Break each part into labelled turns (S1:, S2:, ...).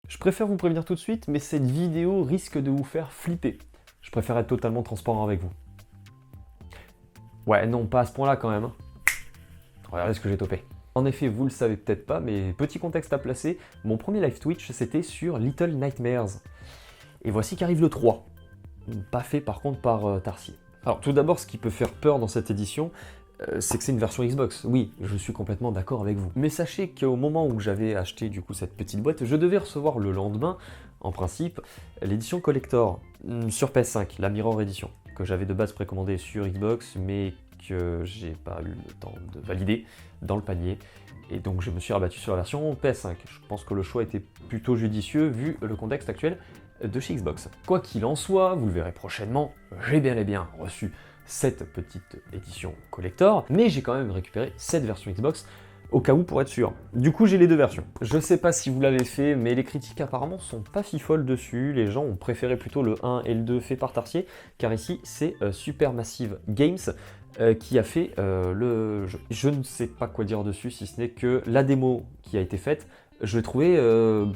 S1: Je préfère vous prévenir tout de suite, mais cette vidéo risque de vous faire flipper. Je préfère être totalement transparent avec vous. Ouais, non, pas à ce point-là quand même, hein. Regardez ce que j'ai topé. En effet, vous le savez peut-être pas, mais petit contexte à placer, mon premier live Twitch, c'était sur Little Nightmares. Et voici qu'arrive le 3. Pas fait par contre par Tarsier. Alors tout d'abord, ce qui peut faire peur dans cette édition, c'est que c'est une version Xbox. Oui, je suis complètement d'accord avec vous. Mais sachez qu'au moment où j'avais acheté du coup cette petite boîte, je devais recevoir le lendemain, en principe, l'édition collector sur PS5, la Mirror Edition, que j'avais de base précommandée sur Xbox, mais que j'ai pas eu le temps de valider dans le panier. Et donc je me suis rabattu sur la version PS5. Je pense que le choix était plutôt judicieux vu le contexte actuel de chez Xbox. Quoi qu'il en soit, vous le verrez prochainement, j'ai bel et bien reçu cette petite édition collector, mais j'ai quand même récupéré cette version Xbox au cas où pour être sûr. Du coup, j'ai les deux versions. Je sais pas si vous l'avez fait, mais les critiques apparemment sont pas fifoles dessus. Les gens ont préféré plutôt le 1 et le 2 fait par Tarsier, car ici, c'est Supermassive Games qui a fait le jeu. Je ne sais pas quoi dire dessus, si ce n'est que la démo qui a été faite, je l'ai trouvé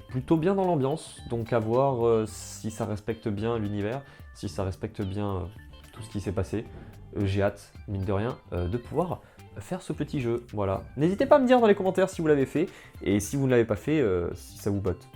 S1: plutôt bien dans l'ambiance, donc à voir si ça respecte bien l'univers, si ça respecte bien tout ce qui s'est passé. J'ai hâte, mine de rien, de pouvoir faire ce petit jeu. Voilà. N'hésitez pas à me dire dans les commentaires si vous l'avez fait, et si vous ne l'avez pas fait, si ça vous botte.